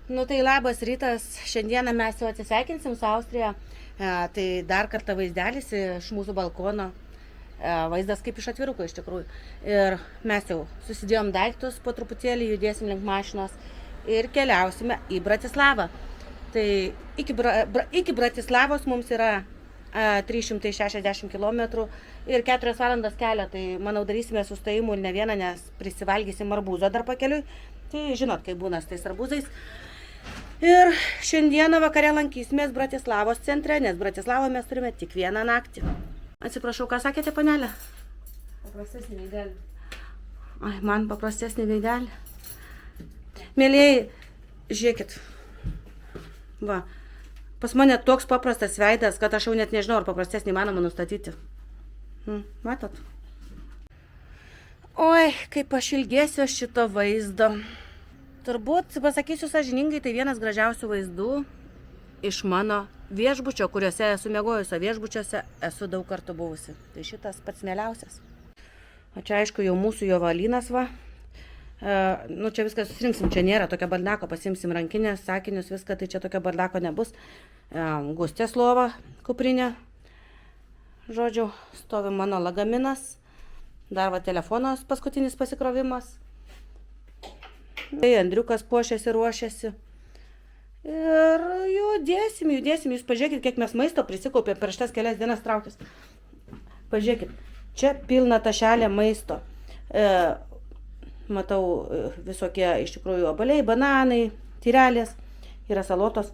Nu tai labas rytas, šiandieną mes jau atsisveikinsim su Austrija, tai dar kartą vaizdelis iš mūsų balkono, vaizdas kaip iš atviruko iš tikrųjų. Ir mes jau susidėjom daiktus, po truputėlį judėsim link mašinos ir keliausime į Bratislavą. Tai iki Bratislavos mums yra 360 km ir 4 valandas kelio, tai manau darysime sustojimų ne vieną, nes prisivalgysim arbūzo dar pakeliui. Tai žinot, kaip būna su tais arbūzais. Ir šiandieną vakare lankysimės Bratislavos centre, nes Bratislavą mes turime tik vieną naktį. Atsiprašau, ką sakėte, panelė? Paprastesnį veidelį. Ai, man paprastesnį veidelį. Mėlėjai, žiūrėkit. Va, pas mane toks paprastas veidas, kad aš jau net nežinau, ar paprastesnį įmanoma nustatyti. Matot? Oi, kaip aš ilgėsiu šito vaizdo. Turbūt, pasakysiu sąžiningai, tai vienas gražiausių vaizdų iš mano viešbučio, kuriuose esu miegojusi, viešbučiuose esu daug kartų buvusi. Tai šitas pats mieliausias. O čia aišku jau mūsų jovalynas va. Nu čia viską susirinksim, čia nėra tokio baldako, pasimsim rankinės, sakinius, viską, tai čia tokio baldako nebus. Gustės lova, kuprinė. Žodžiu, stovi mano lagaminas. Dar va telefonas paskutinis pasikrovimas. Tai Andriukas puošiasi, ruošiasi. Ir judėsim. Jūs pažiūrėkit, kiek mes maisto prisikaupėm per šitas kelias dienas trauktis. Pažiūrėkit, čia pilna tašelė maisto. Matau visokie iš tikrųjų obaliai, bananai, tyrelės, yra salotos.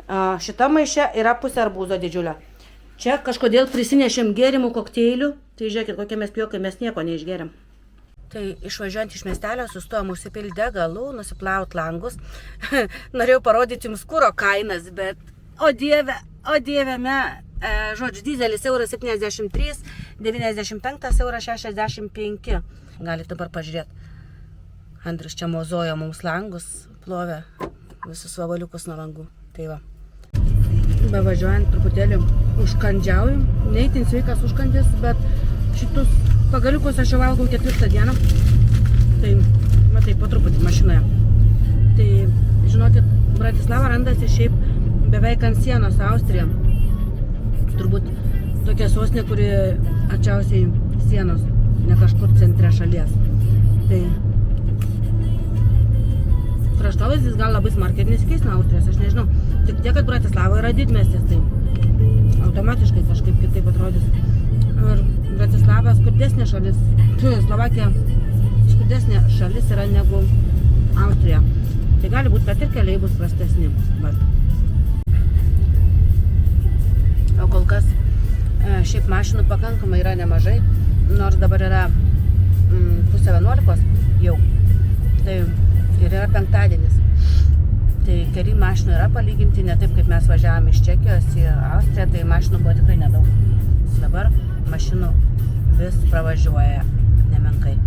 Šita maiše yra pusė arbūzo didžiulio. Čia kažkodėl prisinešėm gėrimų kokteilių. Tai žiūrėkit, kokie mes piokai, mes nieko neišgėrėm. Tai išvažiuojant iš miestelio sustojom užsipilti degalų, nusiplaut langus. Norėjau parodyti jums kuro kainas, bet o dieve, žodžiu, dizelis euras 73, 95 euras 65. Galite dabar pažiūrėti. Andrius čia mozojo mums langus, plovė visus vabaliukus nuo langų. Tai va. Bevažiuojant truputėlį užkandžiaujam. Neįtin sveikas užkandis, bet šitus pagaliukus aš jau valgau 4 dieną. Tai, matai, po truputį mašinoje. Tai, žinokit, Bratislava randasi šiaip beveik ant sienos su Austrija. Turbūt tokia sostinė, kuri arčiausiai sienos, ne kažkur centre šalies. Tai kraštovaizdis gal labai smarkiai nesikeis nuo Austrijos, aš nežinau. Tik tiek, kad Bratislava yra didmiestis, tai automatiškai kažkaip kitaip atrodys. Ir Bratislava skurdesnė šalis, Slovakija skurdesnė šalis yra negu Austrija. Tai gali būti, kad ir keliai bus prastesni. O kol kas šiaip mašinų pakankamai yra nemažai, nors dabar yra 10:30 jau. Tai ir yra penktadienis. Tai keli mašinų yra palyginti, ne taip kaip mes važiavome iš Čekijos į Austriją, tai mašinų buvo tikrai nedaug. Dabar mašinų vis pravažiuoja nemenkai.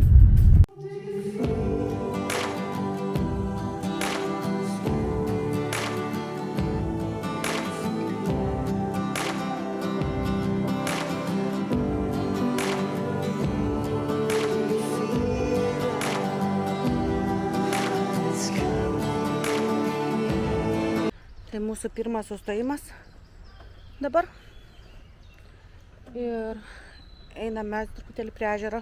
Tai mūsų pirmas sustojimas dabar. Ir einame mes truputėlį prie ežero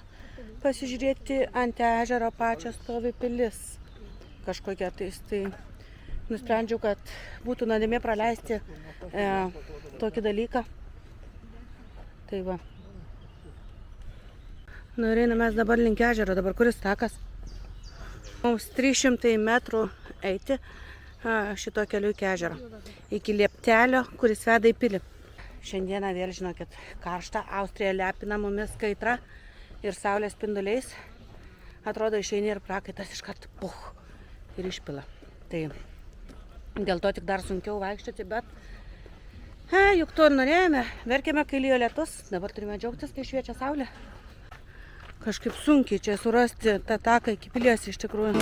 pasižiūrėti. Ant ežero pačią stovi pilis kažkokia tais. Tai nusprendžiau, kad būtų nuodėmė praleisti tokį dalyką. Tai va. Nu ir einame mes dabar link ežero. Dabar kuris takas? Mums 300 metrų eiti šito keliu iki ežero. Iki lieptelio, kuris veda į pilį. Šiandieną vėl, žinokit, karšta. Austrija lepina mumis kaitra ir saulės spinduliais. Atrodo, išeini ir prakaitas iškart puch ir išpila. Tai dėl to tik dar sunkiau vaikščioti, bet juk to ir norėjome. Verkėme, kai lijo lietus. Dabar turime džiaugtis, kai šviečia saulė. Kažkaip sunkiai čia surasti tą taką iki pilies iš tikrųjų.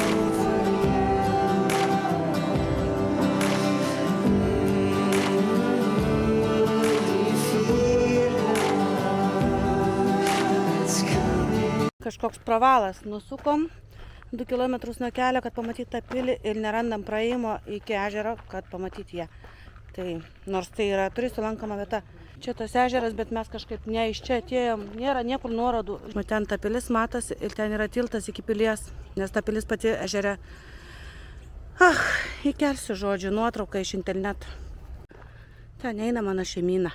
Kažkoks pravalas nusukom, 2 kilometrus nuo kelio, kad pamatyti tą pilį ir nerandam praėjimo iki ežero, kad pamatyti ją. Tai nors tai yra turistų lankoma vieta. Čia tas ežeras, bet mes kažkaip ne iš čia atėjom, nėra niekur nuorodų. Ten ta pilis matosi ir ten yra tiltas iki pilies, nes ta pilis pati ežere. Įkelsiu žodžiu nuotrauką iš interneto. Ten eina mano šeimyna.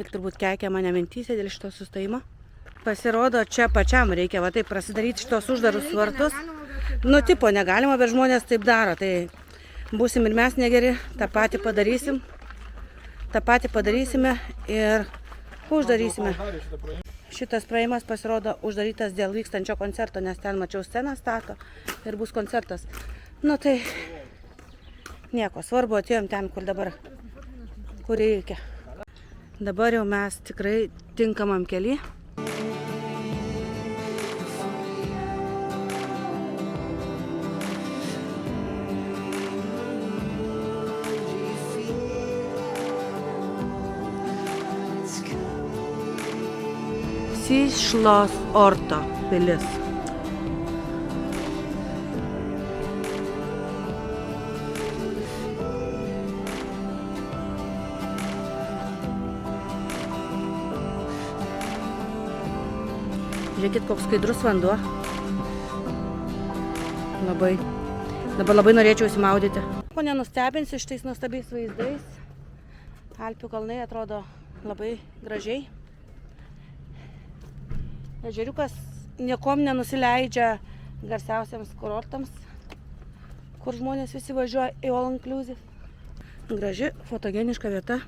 Ir turbūt keikia mane mintyse dėl šito sustojimo. Pasirodo, čia pačiam reikia va taip prasidaryti šitos uždarus vartus. Nu, tipo negalima, bet žmonės taip daro. Tai būsim ir mes negeri, tą patį padarysime ir uždarysime. Šitas praėjimas pasirodo uždarytas dėl vykstančio koncerto, nes ten mačiau sceną stato ir bus koncertas. Nu tai nieko, svarbu atėjom ten, kur dabar, kur reikia. Dabar jau mes tikrai tinkamam kely. Schloss Orto pilis. Žiūrėkit, koks skaidrus vanduo. Dabar labai norėčiau įsimaudyti. Ko nenustebinsiu šitais nuostabiais vaizdais. Alpių kalnai atrodo labai gražiai. Ežeriukas niekom nenusileidžia garsiausiams kurortams, kur žmonės visi važiuoja į all inclusive. Graži, fotogeniška vieta.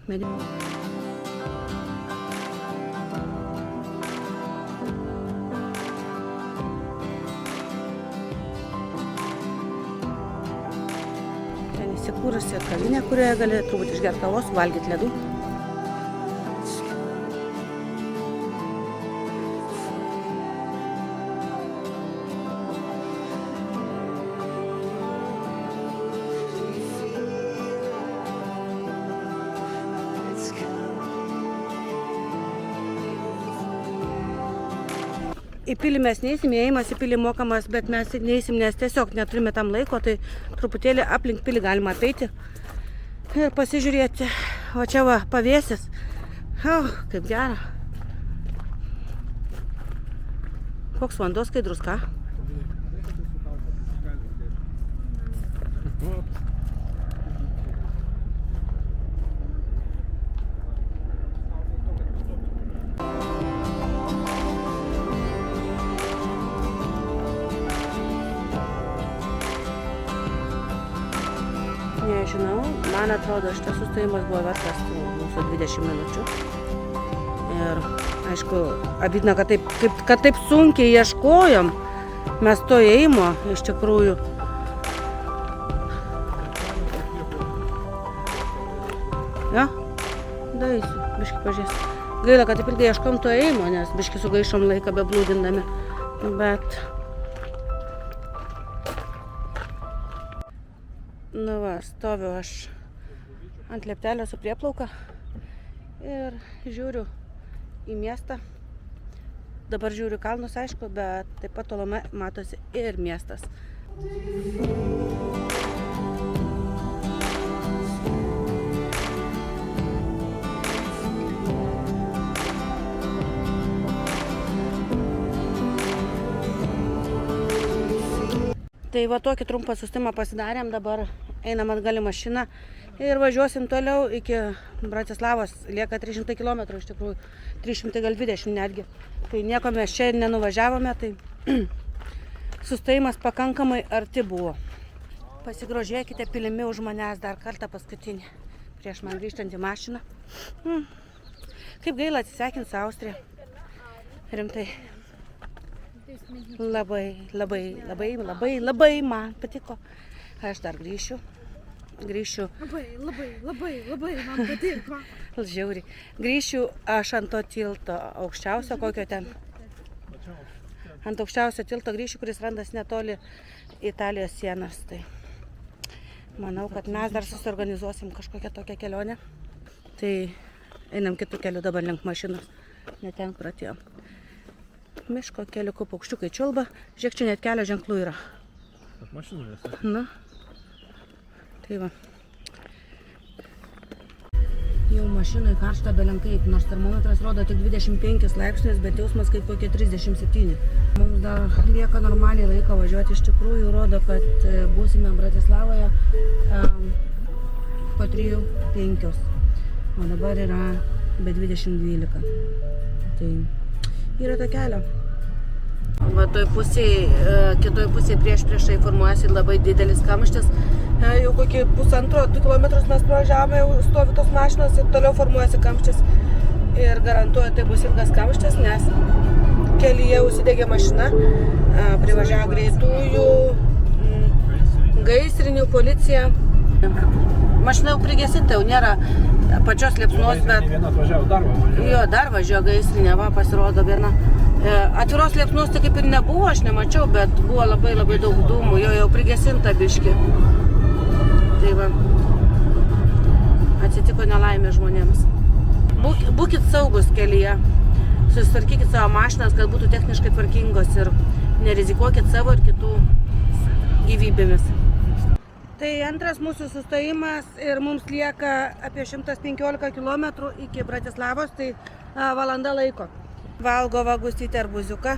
Ten įsikūrusi kavinė, kurioje gali turbūt išgerti kavos, valgyti ledų. Į pilį mes neįsim, įėjimas į pilį mokamas, bet mes neįsim, nes tiesiog neturime tam laiko, tai truputėlį aplink pilį galima apeiti ir pasižiūrėti. O čia va, pavėsis. Kaip gera. Koks vanduo skaidrus, ką? Nežinau, man atrodo, šitas sustojimas buvo vertas mūsų 20 minučių. Ir, aišku, abidna, kad taip sunkiai ieškojom mes to ėjimo, iš tikrųjų. Ja? Daeisiu, biškį pažiūrės. Gaila, kad taip ilgai ieškom to ėjimo, nes biškį sugaišom laiką beblūdindami. Bet... Nu va, stoviu aš ant lieptelio su prieplauka ir žiūriu į miestą. Dabar žiūriu kalnus, aišku, bet taip pat tolume matosi ir miestas. Tai va tokį trumpą sustojimą pasidarėm, dabar einam atgal į mašiną ir važiuosim toliau iki Bratislavos. Lieka 300 km iš tikrųjų, 300 gal 20 netgi. Tai nieko mes čia nenuvažiavome, tai sustojimas pakankamai arti buvo. Pasigrožėkite pilimi už manęs dar kartą paskutinį, prieš man grįžtant į mašiną. Kaip gaila atsisveikinti su Austrija. Rimtai. Labai man patiko. Aš dar grįšiu. Labai man patiko. Žiauriai. Grįšiu aš ant to tilto aukščiausio, kokio ten. Ant aukščiausio tilto grįšiu, kuris randasi netoli Italijos sienos. Tai manau, kad mes dar susiorganizuosim kažkokią tokią kelionę. Tai einam kitų kelių dabar link mašinos. Ne ten, kur atėjom. miško keliuku paukščiukai čiulba. Žiūrėk, čia net kelio ženklų yra. Mašinų visą. Na. Tai va. Jau mašinai karšta belenkaip, nors termometras rodo tik 25 laipsnius, bet jausmas kaip kokie 37. Mums dar lieka normaliai laiko važiuoti, iš tikrųjų rodo, kad būsime Bratislavoje po 3:05. O dabar yra be 20:12. Tai yra to kelio. Va toj pusėje, kitoj pusėje priešai formuojasi labai didelis kamštis. Jau kokį 1,5-2 kilometrus mes pravažiavome, jau stovi tos mašinos ir toliau formuojasi kamštis. Ir garantuoju, tai bus ilgas kamštis, nes kelyje užsidegė mašina, privažiavo greitųjų, gaisrinių, policija. Mašina jau prigesinta, jau nėra pačios liepsnos, bet... Viena atvažiavo, dar važiavo. Jo, dar važiavo gaisrinė, va, pasirodo viena. Atviros liepsnos tai kaip ir nebuvo, aš nemačiau, bet buvo labai daug dūmų, jo jau prigesinta biški. Tai va, atsitiko nelaimė žmonėms. Būkit saugus kelyje, susitvarkykit savo mašinas, kad būtų techniškai tvarkingos ir nerizikuokit savo ir kitų gyvybėmis. Tai antras mūsų sustojimas ir mums lieka apie 115 km iki Bratislavos, tai valanda laiko. Valgo vagustytę arbuziuką.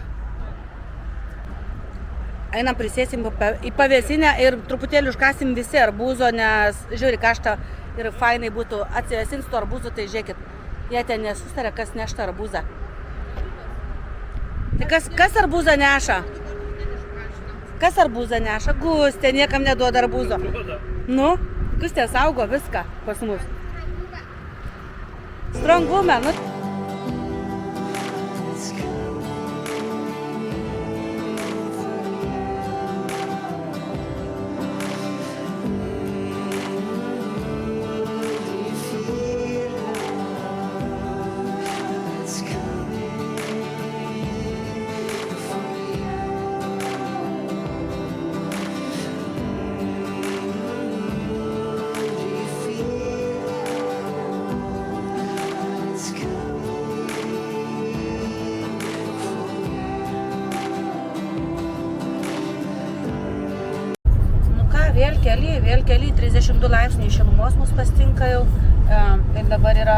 Einam prisėsim į pavėsinę ir truputėlį užkasim visi arbūzo, nes žiūri kaštą ir fainai būtų atsivėsinti to arbūzo, tai žiūrėkit, jie ten nesustarė, kas nešta arbūzą. Tai kas arbūzą neša? Kas arbūzą neša? Gustė, niekam neduoda arbūzo. Nu, Gustė saugo viską pas mus. Strong woman, nu. Vėl keli 32 laipsniai šilumos mus pastinka jau ir dabar yra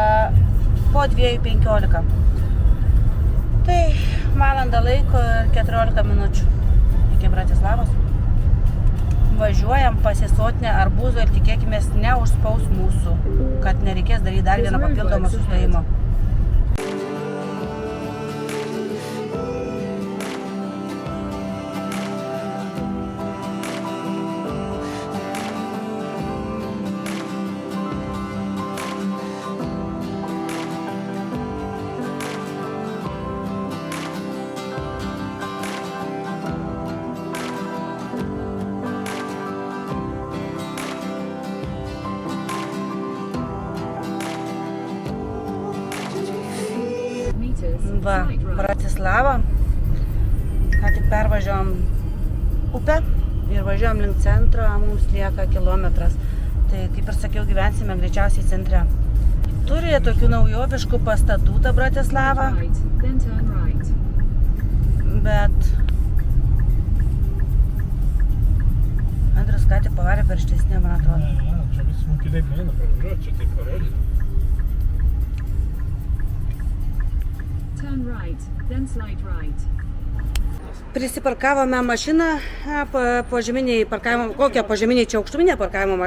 po 2:15. Tai valanda laiko ir 14 minučių iki Bratislavos. Važiuojam pasisotinę arbūzo ir tikėkimės neužspaus mūsų, kad nereikės daryti dar vieną papildomą sustojimo. Va, Bratislava. Ką tik pervažiavom upę ir važiavom link centro, mums lieka kilometras. Tai kaip ir sakiau, gyvensime greičiausiai centre. Turi tokių naujoviškų pastatų ta Bratislava. Bet Andrius ką tik pavarė per išteisinę, man atrodo. Ne, čia vis mokiniai neina pravažiuoti, čia taip parodyti. Turn right, then slide right. Prisiparkavome mašiną požeminiai parkavimo, kokią požeminiai čia aukštuminė parkavimo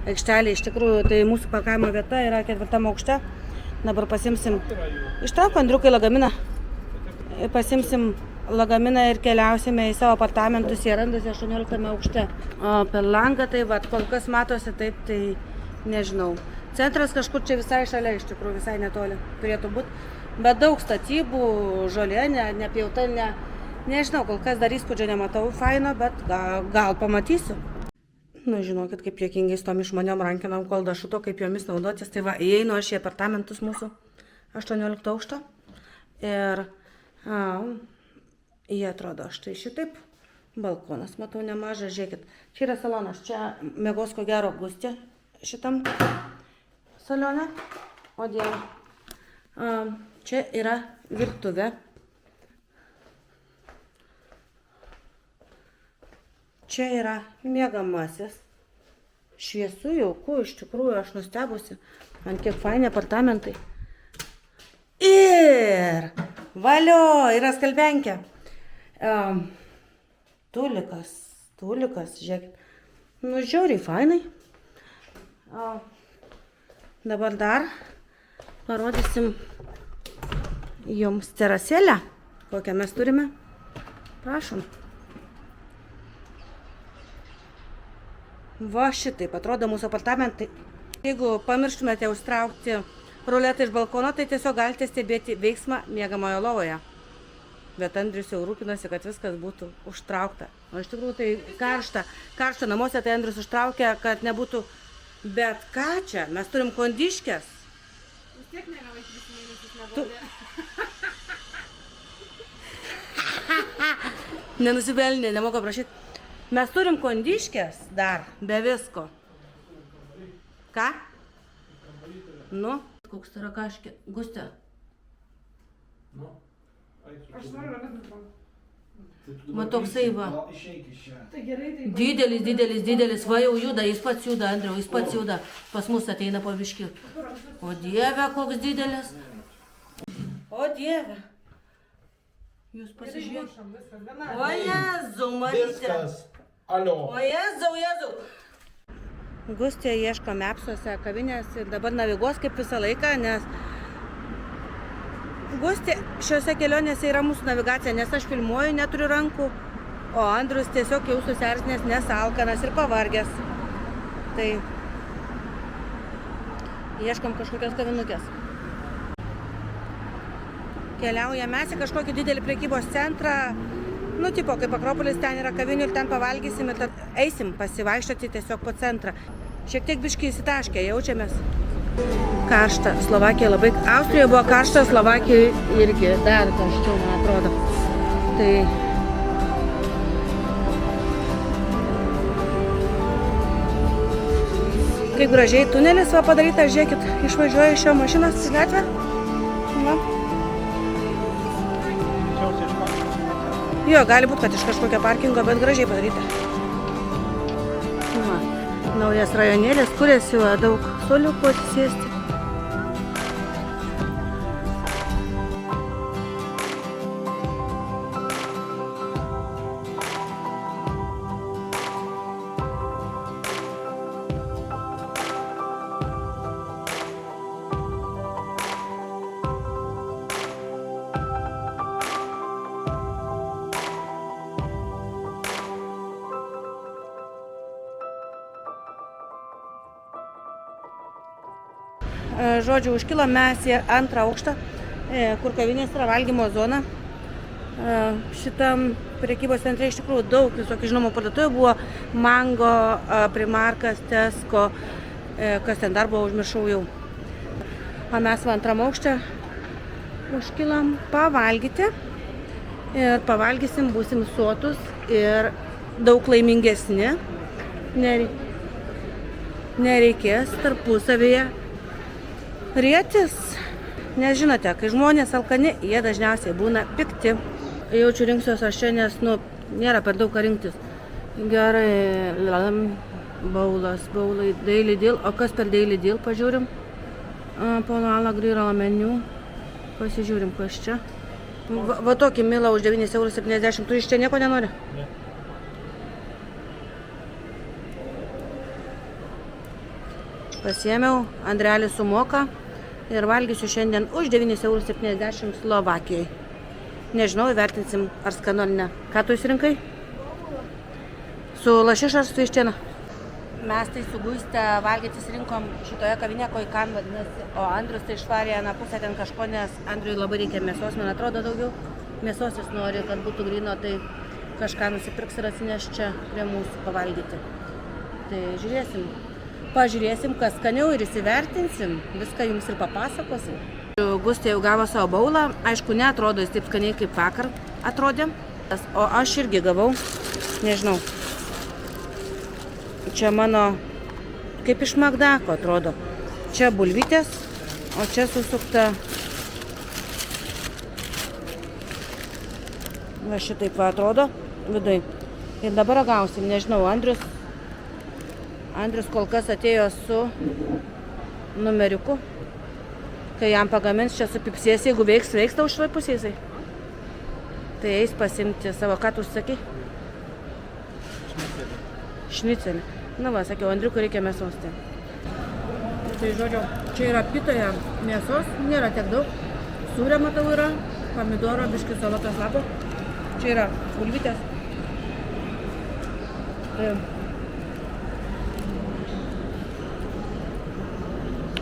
aikštelė. Iš tikrųjų, tai mūsų parkavimo vieta yra 4 aukšte. Dabar pasimsim, ištrauk Andriukai lagaminą. Pasimsim lagaminą ir keliausime į savo apartamentus, jie randasi 18 aukšte. O per langą tai va, kol kas matosi taip, tai nežinau. Centras kažkur čia visai šalia, iš tikrųjų, visai netoli turėtų būti. Bet daug statybų, žolė, nepjauta, nežinau, kol kas dar įspūdžio nematau faino, bet gal pamatysiu. Nu, žinokit, kaip juokingai su tom žmonėm rankinam, kol dašuto, kaip jomis naudotis. Tai va, įeinu aš į apartamentus mūsų 18 aukšto. Ir jie atrodo štai šitaip. Balkonas, matau, nemažas, žiūrėkit. Čia yra salonas, čia mėgos ko gero Gustė šitam salone. O Dieve. Čia yra virtuvė. Čia yra miegamasis. Šviesu, jauku, iš tikrųjų, aš nustebusi, ant kiek faini apartamentai. Ir valio, yra skalbenkė. Tulikas, žiūrėkit. Nu, žiauriai fainai. Dabar dar parodysim jums terasėlę, kokią mes turime. Prašom. Va šitaip atrodo mūsų apartamentai. Jeigu pamirštumėte užtraukti ruletą iš balkono, tai tiesiog galite stebėti veiksmą miegamojo lovoje. Bet Andrius jau rūpinasi, kad viskas būtų užtraukta. O iš tikrųjų tai karšta. Karšta namuose, tai Andrius užtraukė, kad nebūtų. Bet ką čia? Mes turim kondiškės. Vis tiek negavai 3 mėnesius nebaudė. Nenusibelnė, nemoka prašyti. Mes turim kondiškės dar, be visko. Ką? Nu? Koks yra kažkiek. Gustė. Aš noriu ramiai. Va toksai va. Tai gerai, tai Didelis. Va jau juda, jis pats juda, Andriau, jis pats juda. Pas mus ateina po biškį. O Dieve, koks didelis. O Dieve. Jūs pasižiūrėkite. O Jėzau, matyti. O Jėzau. Gustė ieško mapsuose kavinės ir dabar naviguos kaip visą laiką, nes Gustė šiuose kelionėse yra mūsų navigacija, nes aš filmuoju, neturiu rankų, o Andrius tiesiog jau susierzinęs, nes alkanas ir pavargęs. Tai ieškom kažkokios kavinukės. Keliaujame mes į kažkokį didelį prekybos centrą, nu tipo kaip Akropolis, ten yra kavinių ir ten pavalgysim ir eisim pasivaikščioti tiesiog po centrą. Šiek tiek biškai įsitaškę, jaučiamės. Karšta, Slovakija labai. Austrijoje buvo karšta, Slovakijoje irgi dar karščiau, man atrodo. Tai kaip gražiai tunelis va padarytas, žiūrėkit, išvažiuoja iš šio mašinos į gatvę. Va. Jo, gali būt, kad iš kažkokio parkingo, bet gražiai padaryta. Va. Naujas rajonėlis, kurias jau daug suoliukų atsisėsti. Žodžiu, užkilom mes į 2 aukštą, kur kavinės yra valgymo zona. Šitam prekybos centre iš tikrųjų daug visokių žinomų parduotuvių buvo. Mango, Primarkas, Tesco, kas ten dar buvo, užmiršau jau. O mes va 2 aukštą užkilom pavalgyti ir pavalgysim, būsim sotus ir daug laimingesni. Nereikės tarpusavyje rėtis, nes žinote, kai žmonės alkani, jie dažniausiai būna pikti. Jaučiu rinksiuos aš čia, nes, nėra per daug ką rinktis. Gerai, baulai, Daily Deal. O kas per Daily Deal, pažiūrim. Pono Ala Griro meniu. Pasižiūrim, kas čia. Va tokį milą už 9,70 €. Tu iš čia nieko nenori? Ne. Pasiėmiau, Andrelis sumoka ir valgysiu šiandien už 9,70 € Slovakijoje. Nežinau, įvertinsim ar skanu ar ne. Ką tu įsirinkai? Su lašiša ar su vištiena? Mes tai su Guiste valgytis rinkom šitoje kavinėje, Koikan vadinasi, o Andrius tai išvarė aną pusę ten kažko, nes Andriui labai reikia mėsos, man atrodo daugiau. Mėsos jis nori, kad būtų gryno, tai kažką nusipirks ir atsineš čia prie mūsų pavalgyti. Tai pažiūrėsim, kas skaniau ir įsivertinsim, viską jums ir papasakosim. Gustė jau gavo savo baulą, aišku, neatrodo jis taip skaniai kaip vakar atrodė, o aš irgi gavau, nežinau, čia mano kaip iš Makdako atrodo, čia bulvytės, o čia susukta, va šitaip va atrodo, vidai, Ir dabar ragausim, nežinau, Andrius kol kas atėjo su numeriuku. Kai jam pagamins, čia supipsės, jeigu veiks tau švaipus jisai. Tai eis pasimti savo, ką tu sakai? Šnicelį. Na va, sakiau, Andriukui reikia mėsos. Tai žodžiu, čia yra pitoje mėsos, nėra tiek daug. Sūrio matau yra, pomidoro, biškis salotos lapo. Čia yra bulvytės.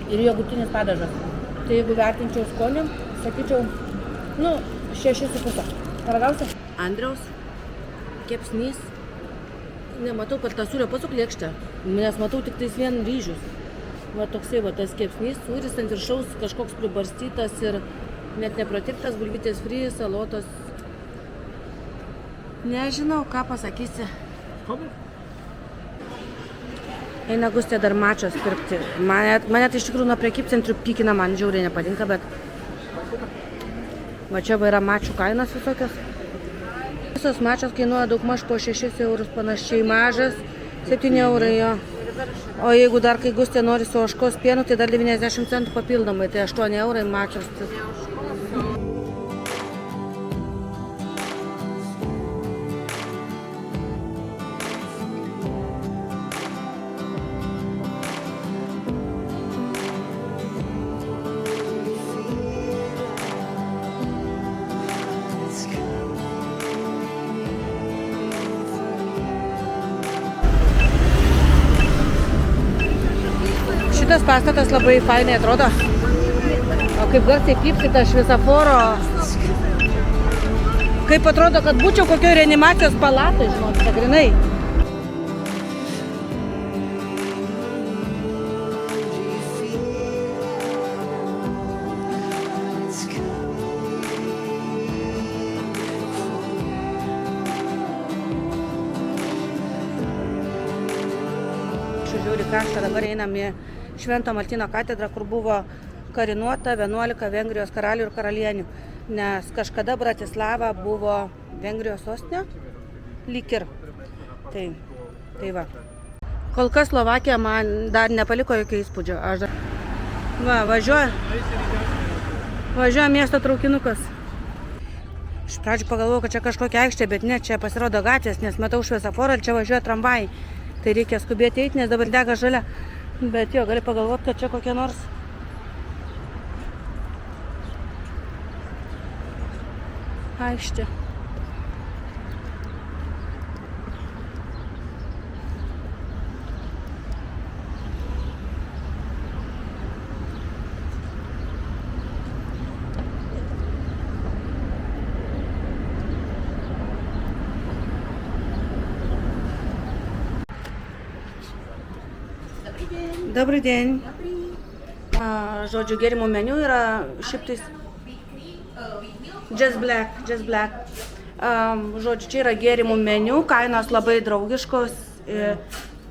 Ir jogurtinis padažas. Tai jeigu vertinčiau skonį, sakyčiau, 6,5. Paragausi? Andriaus kepsnys. Nematau, kad tą sūrio pasuk lėkštę, nes matau tik tais vien ryžius. Va toksai va tas kepsnys, sūris ant viršaus kažkoks pribarstytas ir net nepratirtas, bulvytės fry, salotos. Nežinau, ką pasakysi. Eina Gustė dar mačos pirkti. Mane tai iš tikrųjų nuo prekybcentrių pykina, man žiauriai nepatinka, bet va čia va yra mačų kainos visokios. Visos mačos kainuoja daugmaž po 6 eurus, panašiai mažas, 7 eurai jo. O jeigu dar kai Gustė nori su ožkos pienu, tai dar 90 centų papildomai, tai 8 eurai mačos. Šitas pastatas labai fainai atrodo. O kaip garsiai pypsi tą šviesoforo. Kaip atrodo, kad būčiau kokioj reanimacijos palatai, žinot, pagrinai. Žiūri karštą, dabar einam į Švento Martyno katedrą, kur buvo karinuota 11 Vengrijos karalių ir karalienių, nes kažkada Bratislava buvo Vengrijos sostinė, lyg ir. Tai va. Kol kas Slovakija man dar nepaliko jokio įspūdžio. Va, važiuoja miesto traukinukas. Iš pradžių pagalvojau, kad čia kažkokia aikštė, bet ne, čia pasirodo gatvės, nes matau šviesoforą ir čia važiuoja tramvajai. Tai reikia skubėti eiti, nes dabar dega žalia. Bet jo, gali pagalvoti, kad čia kokia nors aikštė. Добрый день. Žodžiu, gėrimų meniu yra šiptais Just Black. Žodžiu, čia yra gėrimų meniu, kainos labai draugiškos.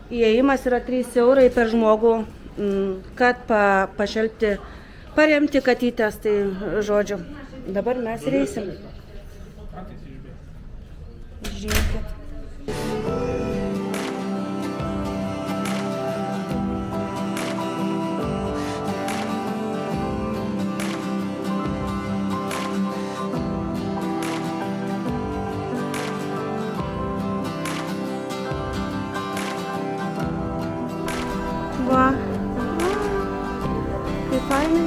Įėjimas yra 3 eurai per žmogų, kad pašelpti, paremti katytės. Tai žodžiu, dabar mes ir eisim. Žiūrėkit. Va, kaip fainai.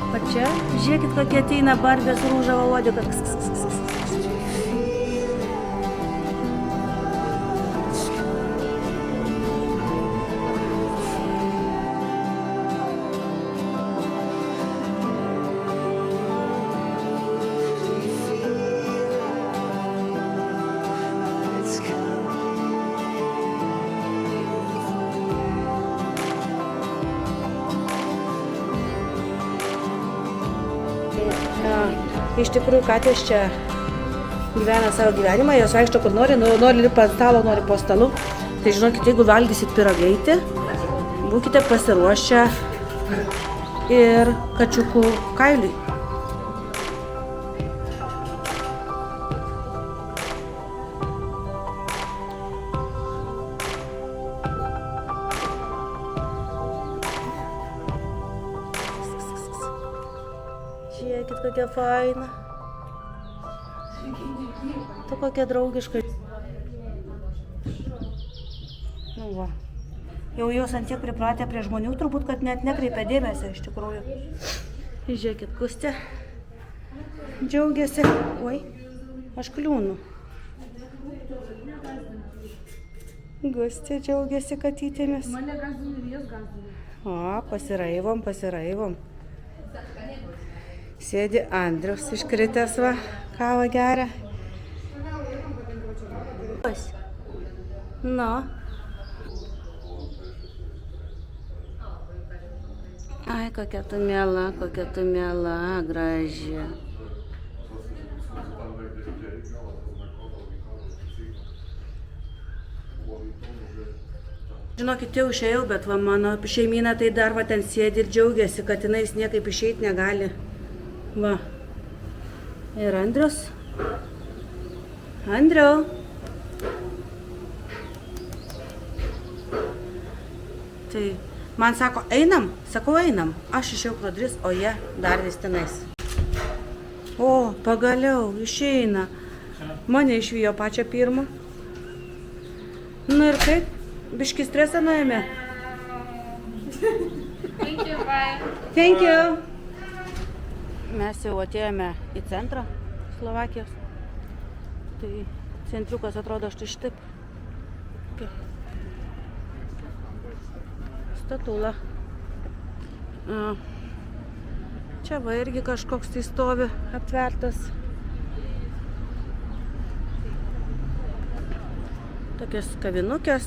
O čia, žiūrėkit, kokie ateina Barbė su rūžavo uodega. Iš tikrųjų, katės čia gyvena savo gyvenimą, jos vaikšto kur nori lipa ant stalo, nori po stalu. Tai žinokit, jeigu valgysit pyragaitį, būkite pasiruošę ir kačiukų kailiui. vat kokia faina. Tu kokia draugiška. Nu va. Jau jos ant tiek pripratę prie žmonių, turbūt, kad net nekreipia dėmesio iš tikrųjų. Žiūrėkit, Gustė džiaugiasi. Oi, aš kliūnu. Gustė džiaugiasi katytėmis. Mane gąsdina ir jas gąsdina. O, pasiraivom. Sėdi Andrius iškritęs va, kavą geria. Nu. Ai, kokia tu miela, graži. Žinokit, jau išėjau, bet va, mano šeimyna tai dar va ten sėdi ir džiaugiasi, kad jinais niekaip išeiti negali. Va. Ir Andrius. Andriau. Tai man sako, einam? Sakau, einam. Aš išėjau pro duris, o jie dar vis tenais. O, pagaliau, išeina. Mane išvijo pačią pirmą. Nu ir kaip? Biški stresą nuėmė. Thank you. Mes jau atėjome į centrą Slovakijos. Tai centriukas atrodo štai šitaip. Statula. Čia va irgi kažkoks tai stovi aptvertas. Tokios kavinukės.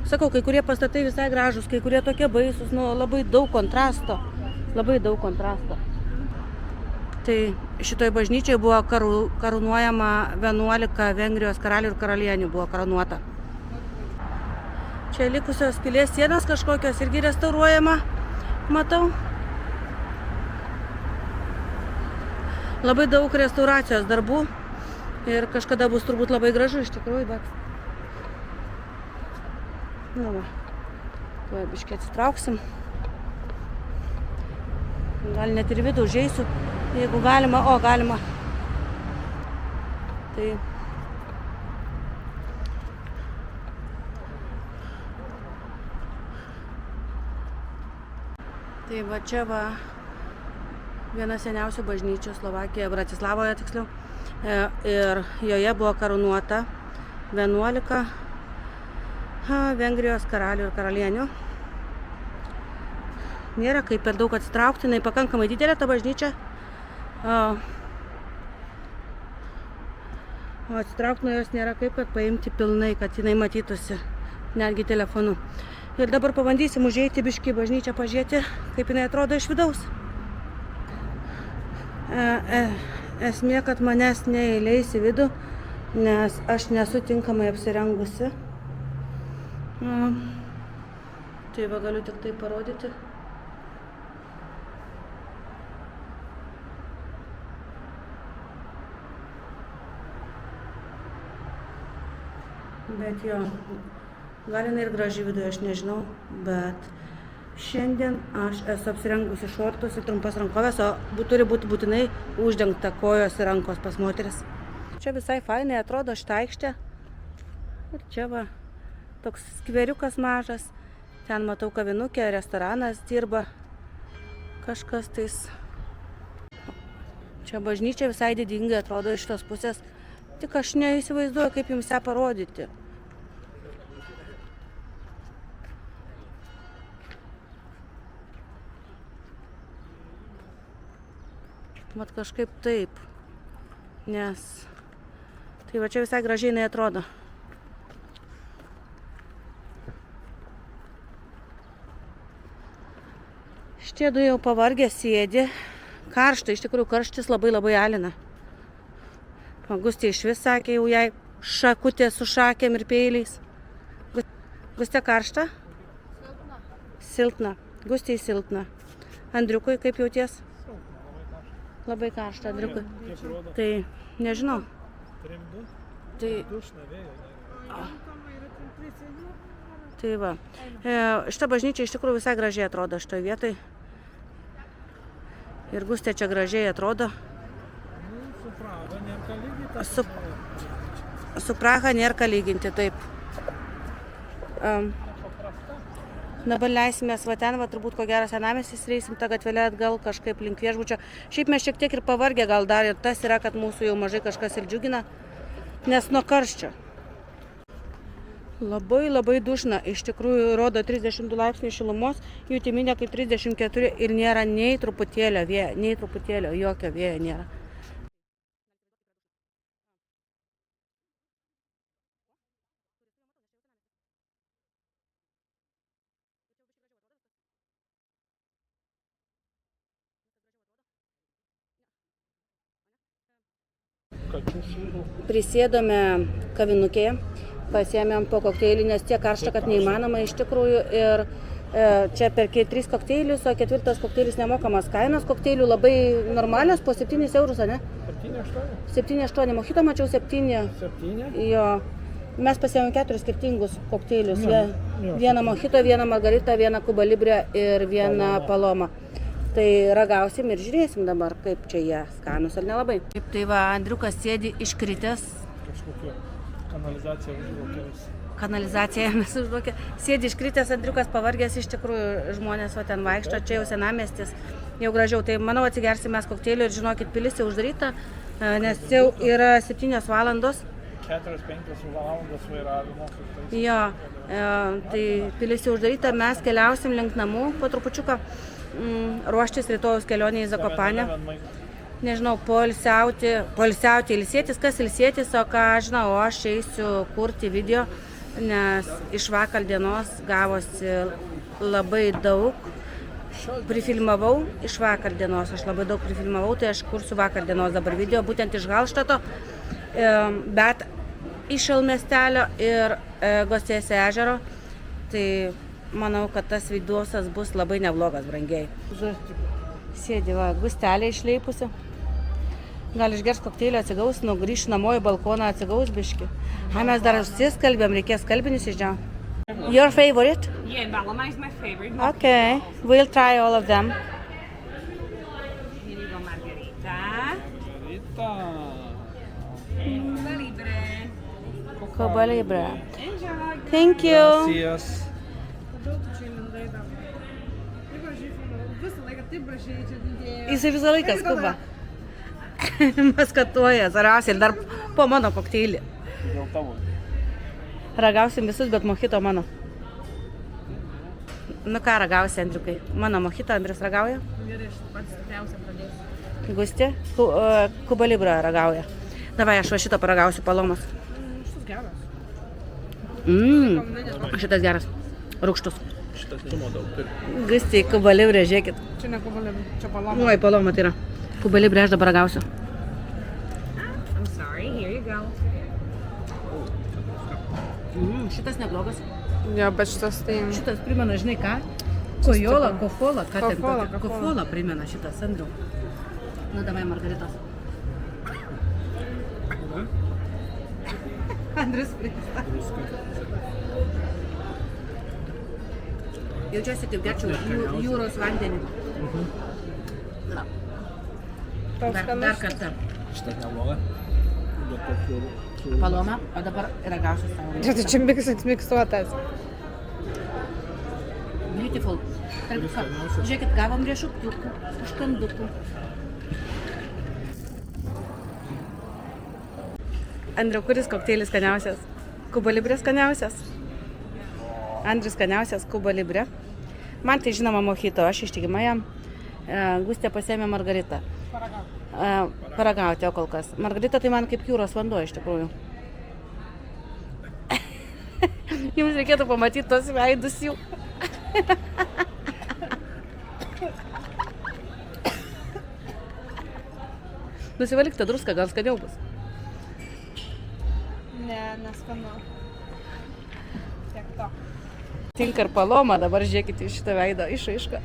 Sakau, kai kurie pastatai visai gražus, kai kurie tokie baisus, nu, labai daug kontrasto. Tai šitoj bažnyčiai buvo karūnuojama 11 Vengrijos karalių ir karalienių buvo karūnuota. Čia likusios pilies sienos kažkokios irgi restauruojama, matau. Labai daug restauracijos darbų ir kažkada bus turbūt labai gražu iš tikrųjų, bet... Nu va, tuoj biškį atsitrauksim. Gal net ir vidų užeisiu, jeigu galima, galima. Tai... Tai va čia va viena seniausių bažnyčių Slovakijoje, Bratislavoje tiksliau. Ir joje buvo karūnuota 11 Vengrijos karalių ir karalienių. Nėra kaip per daug atsitraukti, jinai pakankamai didelė ta bažnyčia. O atsitraukti nuo jos nėra kaip, kad paimti pilnai, kad jinai matytųsi netgi telefonu. Ir dabar pabandysim užeiti biškį į bažnyčią, pažiūrėti, kaip jinai atrodo iš vidaus. Esmė, kad manęs neįleis į vidų, nes aš nesu tinkamai apsirengusi. Tai va galiu tik tai parodyti. Bet jo, gal jinai ir graži viduje, aš nežinau, bet šiandien aš esu apsirengusi šortus ir trumpas rankovės, o turi būti būtinai uždengta kojos ir rankos pas moteris. Čia visai fainai atrodo šitą aikštę. Ir čia va toks skveriukas mažas. Ten matau kavinukė, restoranas dirba. Kažkas tais. Čia bažnyčia visai didingai atrodo iš tos pusės. Tik aš neįsivaizduoju, kaip jums ją parodyti. Mat kažkaip taip. Nes tai va čia visai gražiai jinai atrodo. Šitie du jau pavargę sėdi. Karšta, iš tikrųjų karštis labai alina. Gustė išvis sakė jau jai šakutė su šakėm ir peiliais. Gustė karšta? Silpna. Gustė silpna. Andriukui kaip jauties? Labai karšta, Andriukui. Tai nežinau. Tai... Tai va. Šita bažnyčia iš tikrųjų visai gražiai atrodo šitoj vietoj. Ir Gustė čia gražiai atrodo. Su Praga nėra ką lyginti. tas Su- Su Praha nėra ką lyginti, taip. Dabar leisimės va ten, va turbūt ko gero senamiestis, reisim tą gatvelę atgal kažkaip link viešbučio. Šiaip mes šiek tiek ir pavargę gal dar ir tas yra, kad mūsų jau mažai kažkas ir džiugina, nes nuo karščio. Labai labai dušna, iš tikrųjų rodo 32 laipsnių šilumos, jutiminė kaip 34 ir nėra nei truputėlio vėjo, nei truputėlio jokio vėjo nėra. Kačių sūrų. Prisėdome kavinukėje, pasiėmėm po kokteilį, nes tiek karšta, kad neįmanoma iš tikrųjų. Ir čia perki 3 kokteilius, o 4 kokteilis nemokamas. Kainos kokteilių labai normalios, po 7 eurus, ne? 7-8. 7-8, mojito mačiau 7. 7. Jo. Mes pasiėmėm 4 skirtingus kokteilius. Jo, jo. Vieną mojito, vieną margaritą, vieną Cuba Libre ir vieną palomą. Tai ragausim ir žiūrėsim dabar, kaip čia jie skanus ar nelabai. Taip, tai va, Andriukas sėdi iškritęs. Kažkokia kanalizacija užvokėlis. Kanalizacija mes užduokė. Sėdi iškritęs Andriukas, pavargęs iš tikrųjų, žmonės va ten vaikšto, čia jau senamiestis, jau gražiau. Tai manau atsigersim mes kokteilių ir žinokit, pilis jau uždaryta, nes jau yra 7 valandos. 4-5 valandos vairavimo. Jo, tai pilis jau uždaryta, mes keliausim link namų po trupučiuką ruoštis rytojus kelionė į Zakopanę. Nežinau, poilsiauti, ilsėtis, kas ilsėtis, o ką žinau, aš eisiu kurti video, nes iš vakar dienos gavosi labai daug. Prifilmavau iš vakar dienos, aš labai daug prifilmavau, tai aš kursiu vakar dienos dabar video, būtent iš Halštato, bet iš Šalmiestelio ir Gostės ežero. Tai manau, kad tas videosas bus labai neblogas, brangiai. Sėdi va, Gustelė išleipusi. Gal išgers kokteilį, atsigaus, grįš namo į balkoną, atsigaus biški. Mes dar užsiskalbėm, reikės kalbinis išdžiau. Your favorite? Yeah, Balama is my favorite. Okay, we'll try all of them. Here you go, Margarita. Rita. Cuba Libre. Cuba Libre. Enjoy. Thank you. Sijas. Kodėl tu čia lindai dabar? Taip gražiai filmavau, visą laiką taip gražiai čia didėjo. Jisai visą laiką skuba. Maskatuoja, zariausiai ir dar po mano kokteilį. Dėl tavo. Ragausim visus, bet mojito mano. Nu ką ragausi, Andriukai? Mano mojito, Andrius ragauja? Gerai, aš pats stipriausia pradėsiu. Gustė? Cuba Libre ragauja. Davai, aš va šito paragausiu, palomas. Šitas geras. Šitas geras. Rūgštus. Šitas tumo daug turi. Gustė, Cuba Libre, žiūrėkit. Čia ne kubalė, čia paloma. Oi, paloma tai yra. Cuba Libre aš dabar ragausiu. I'm sorry, here you go. Šitas neblogas. Jo, bet šitas tai... Šitas primena, žinai ką? Kojola, kofola, ką ten Kofola, tokia? kofola. Kofola primena šitas, Andriu. Nu, davai, Margaritos. Andrius prista. Jaučiuosi kaip gerčiau jūros vandenį. Dar kartą. Šitas nebloga. Bet tokių sūrų. Paloma, o dabar ragausiu savo. Čia tai čia miksuotas. Beautiful. Tarp ką, žiūrėkit, gavom riešutukų, užkandukų. Andriau, kuris kokteilis skaniausias? Cuba Libre skaniausias? Andrius skaniausias, Cuba Libre. Man tai žinoma mojito, aš ištikima jam. Gustė pasiėmė Margaritą. Paragauti, o kol kas. Margarita tai man kaip jūros vanduo iš tikrųjų. Jums reikėtų pamatyti tos veidus jų. Nusivalyk tą druską, gal skaniau bus. Ne, neskanu. Tiek to. Tinka ir paloma, dabar žiūrėkite į šitą veidą išraišką.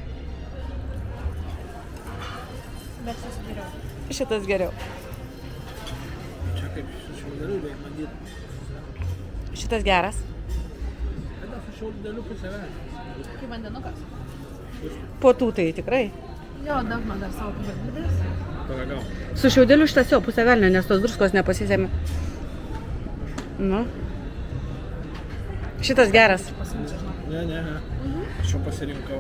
Bet šitas geriau. Šitas geriau. Čia kaip su šiaudeliu, bet matyt. Šitas geras. Kada su šiaudeliu pusę vėlė. Kaip vandenukas. Po tų tai tikrai. Jo, daug man dar savo pabandydės. Paragau. Su šiaudeliu šitas jau pusę velnio, nes tos druskos nepasisėmė. Nu. Šitas geras. Ne. Aš jau pasirinkau.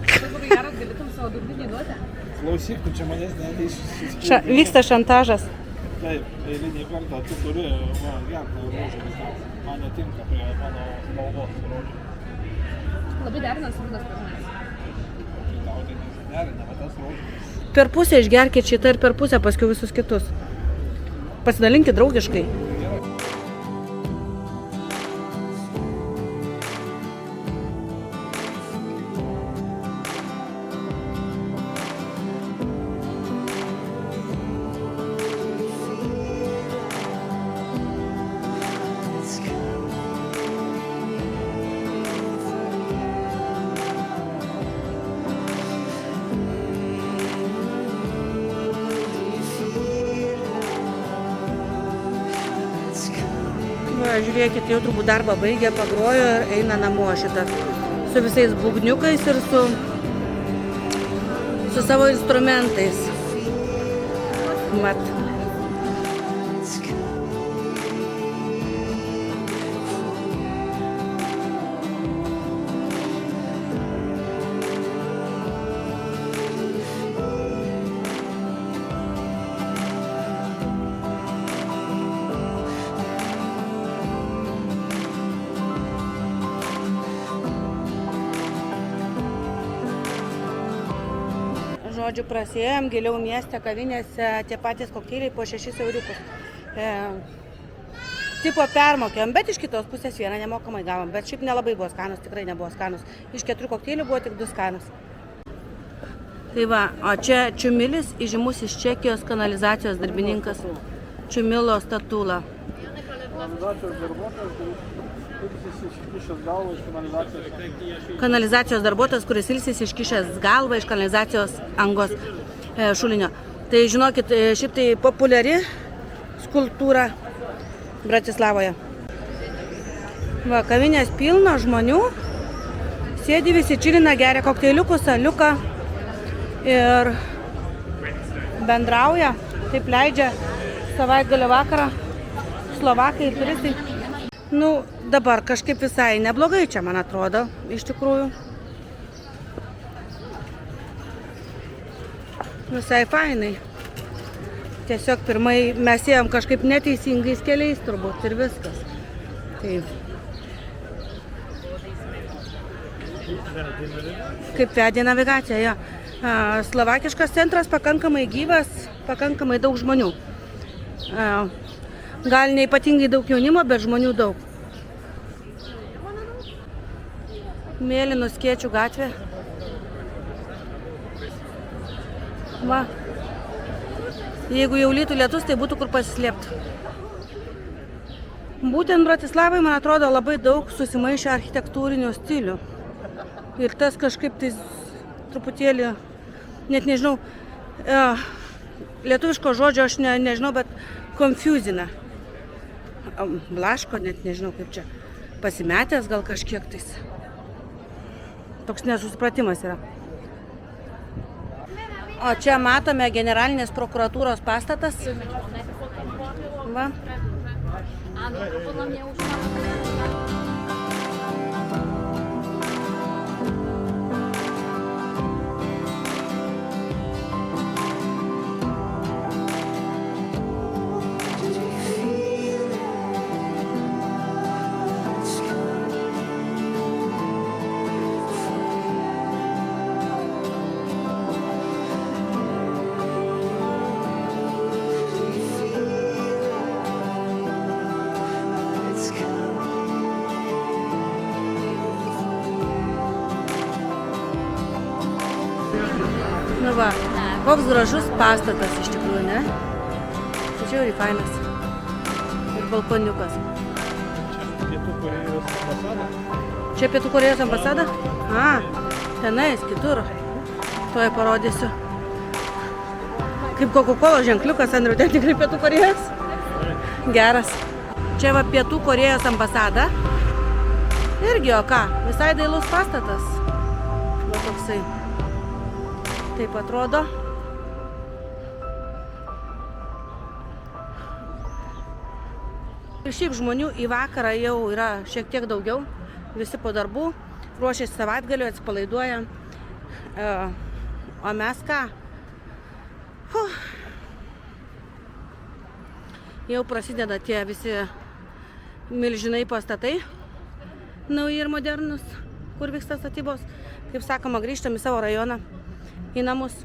Tai būtų geras, galėtum savo durbinį duoti. Klausyk, tu čia manęs neįsiskirti. Vyksta šantažas. Taip, eilinį kartą tu turi, gerti rožę, man netinka prie mano spalvos rožė. Labai derinas rudas prie manęs. Tai tau tai nesiderina, va tas rožė. Per pusę išgerkit šitą ir per pusę paskui visus kitus. Pasidalinkit draugiškai. Va, žiūrėkit, jau turbūt darbą baigė, pagrojo ir eina namo šitas. Su visais būgniukais ir su savo instrumentais. Mat. Žodžiu, prasėjom, giliau mieste, kavinėse, tie patys kokteiliai po 6 euriukus. Tipo permokėm, bet iš kitos pusės vieną nemokamai gavom, bet šiaip nelabai buvo skanus, tikrai nebuvo skanus. Iš 4 kokteilių buvo tik 2 skanus. Tai va, o čia Čiumilis, įžymus iš Čekijos kanalizacijos darbininkas. Čiumilo statula. Kanalizacijos darbuotojas, kuris iškišęs galvą iš kanalizacijos. Kanalizacijos darbuotojas, kuris ilsisi iškišęs galvą iš kanalizacijos angos šulinio. Tai žinokit, šiaip tai populiari skulptūra Bratislavoje. Va, kavinės pilna žmonių. Sėdi visi čilina, geria kokteiliukus, aliuką ir bendrauja. Taip leidžia savaitgalio vakarą slovakai ir turistai. Nu, dabar kažkaip visai neblogai čia, man atrodo, iš tikrųjų. Visai fainai. Tiesiog pirmai mes ėjom kažkaip neteisingais keliais turbūt ir viskas. Taip. Kaip vedė navigacija, jo. Slovakiškas centras pakankamai gyvas, pakankamai daug žmonių. Gal neypatingai daug jaunimo, bet žmonių daug. Mėlynų skėčių gatvė. Va. Jeigu jau lytų lietus, tai būtų kur pasislėpti. Būtent Bratislavai, man atrodo, labai daug susimaišė architektūrinių stilių. Ir tas kažkaip tai truputėlį, net nežinau, lietuviško žodžio aš nežinau, bet confusina. Blaško, net nežinau kaip čia. Pasimetęs gal kažkiek tais. Toks nesusipratimas yra. O čia matome generalinės prokuratūros pastatas. Va. Nu va, koks gražus pastatas iš tikrųjų, ne? Tačiau ir fainas. Ir balkoniukas. Pietų Korėjos ambasada. Čia Pietų Korėjos ambasada? Tenais, kitur. Tuoj parodysiu. Kaip Coca-Cola ženkliukas, Andriu, ten tikrai Pietų Korėjos? Geras. Čia va Pietų Korėjos ambasada. Irgi, o ką? Visai dailus pastatas. Va toksai. Taip atrodo. Ir šiaip žmonių į vakarą jau yra šiek tiek daugiau. Visi po darbų ruošiasi savaitgaliu, atsipalaiduoja. O mes ką? Jau prasideda tie visi milžinai pastatai, nauji ir modernus, kur vyksta statybos. Kaip sakoma, grįžtam į savo rajoną, į namus.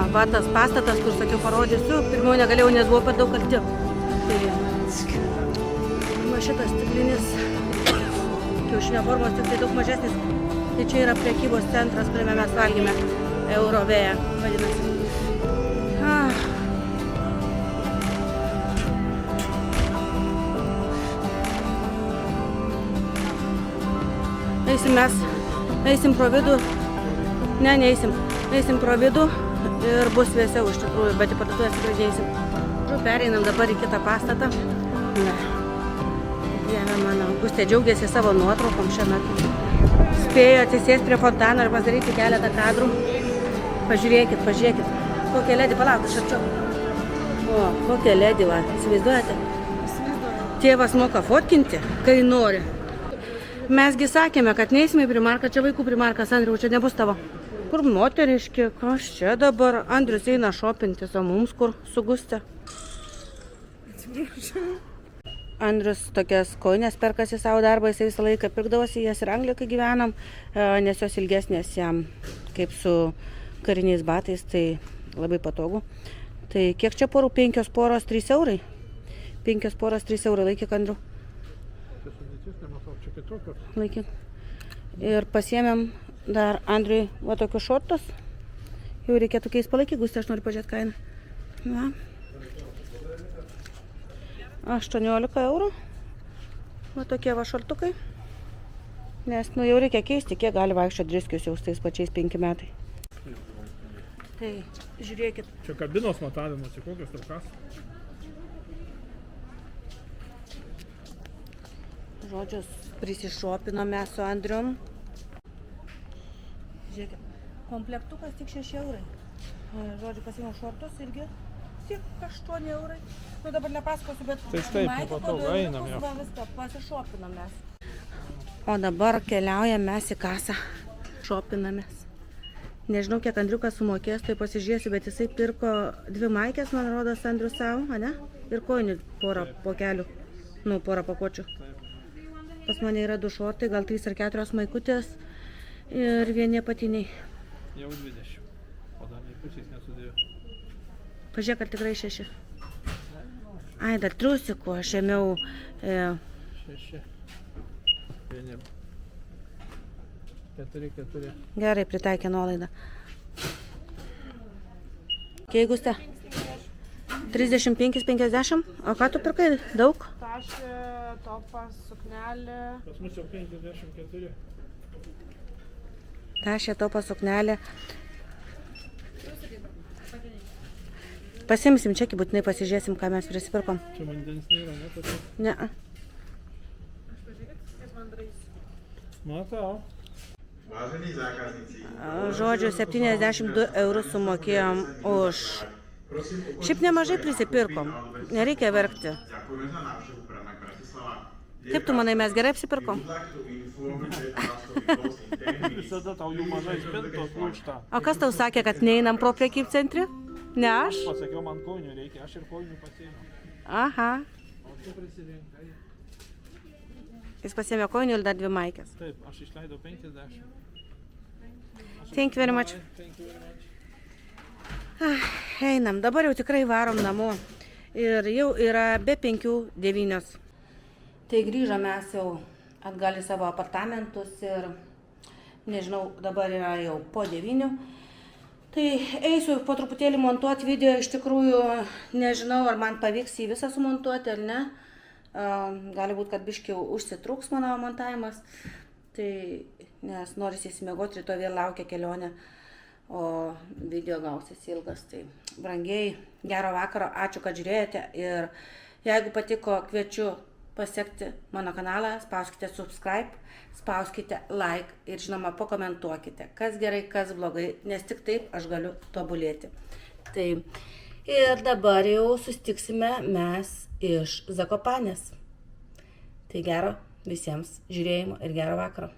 Va tas pastatas, kur sakiau parodysiu, pirmiau negalėjau, nes buvo per daug arti. Tai va šitas stiklinis kiaušinio formos, tik tai daug mažesnis. Tai čia yra prekybos centras, kuriame mes valgėme, Eurovėja vadinasi. Eisim pro vidų. Eisim pro vidų. Ir bus vėsiau iš tikrųjų, bet į parduotuvės tikrai neisim. Pereinam dabar į kitą pastatą. Dieve mano, Augustė džiaugiasi savo nuotraukom šiuo metu. Spėjo atsisėsti prie fontano ir padaryti keletą kadrų. Pažiūrėkit. Kokia ledį, palauk, aš arčiau. O, kokia ledį, va, įsivaizduojate? Tėvas moka fotkinti, kai nori. Mesgi sakėme, kad neįsime į Primarką, čia vaikų Primarkas, Andriau, čia nebus tavo. Kur moteriški, kas čia dabar? Andrius eina šopintis, o mums kur su Guste? Andrius tokias kojines perkasi savo darbą, jis visą laiką pirkdavosi jas ir Anglijoje, kai gyvenam, nes jos ilgesnės jam kaip su kariniais batais, tai labai patogu. Tai kiek čia porų? 5 poros 3 eurai? 5 poros 3 eurai, laikyk, Andriu. Laikyk. Ir pasiėmėm dar Andriui va tokius šortus. Jau reikėtų keist, palaikyk, Gustė, aš noriu pažiūrėti kainą. Va. 18 eurų. Va tokie va šortukai. Nes jau reikia keisti, kiek gali vaikščioti driskius jau su tais pačiais 5 metai. Tai žiūrėkit. Čia kabinos matavimas, čia kokios traukas. Žodžius, prisišopinome su Andrium. Žiūrėkit, komplektukas tik 6 eurai. Žodžiu, pasiėmiau šortus irgi tik 8 eurai. Nu dabar nepasakosiu, bet taip, nepatogu, einam jau. Viską pasišopinam mes. O dabar keliaujam mes į kasą. Šopinamės. Nežinau, kiek Andriukas sumokės, tai pasižiūrėsiu, bet jisai pirko 2 maikės, man rodos, Andrius savo, ane? Ir kojinių porą pokelių. Nu, porą pakuočių. Pas mane yra 2 šortai, gal 3 ar 4 maikutės. Ir vieni apatiniai. Jau 20. O dar nei pusės nesudėjau. Pažiūrėk, ar tikrai 6. Ai, dar triusikų aš ėmiau. 6. Vieniem. 4. Gerai, pritaikė nuolaidą. Kiek, Guste? 35-50. O ką tu pirkai? Daug? Tašė, topas, suknelė. Pas mus jau 54. Tašė, topas, suknelė. Pasimsim čekį, būtinai pasižiūrėsim, ką mes prisipirkom. Čia vandens nėra, ne? Tokia. Ne. Matau. Žodžiu, 72 eurus sumokėjom už. Šiaip nemažai prisipirkom. Nereikia verkti. Kaip tu manai, mes gerai apsipirkom? Visada tau jų mažai spintos lūžta. O kas tau sakė, kad neinam pro prekybcentrį? Ne aš? Pasakiau, man kojinių reikia, aš ir kojinių pasiėmiau. Aha. O tu prisirinkai. Jis pasiėmė kojinių ir dar 2 maikės. Taip, aš išleidau 50. Thank you very much. Einam, dabar jau tikrai varom namo. Ir jau yra be 5:09. Tai grįžome mes jau atgal į savo apartamentus ir nežinau, dabar yra jau po 9. Tai eisiu po truputėlį montuoti video, iš tikrųjų nežinau, ar man pavyks jį visą sumontuoti ar ne. Gali būti, kad biškiai užsitruks mano montavimas, tai nes norisi įsimiegoti, rytoj vėl laukia kelionė, o video gausis ilgas. Tai brangiai, gero vakaro, ačiū, kad žiūrėjote ir jeigu patiko, kviečiu pasiekti mano kanalą, spauskite subscribe, spauskite like ir žinoma pakomentuokite, kas gerai, kas blogai, nes tik taip aš galiu tobulėti. Tai ir dabar jau susitiksime mes iš Zakopanės. Tai gero visiems žiūrėjimo ir gero vakaro.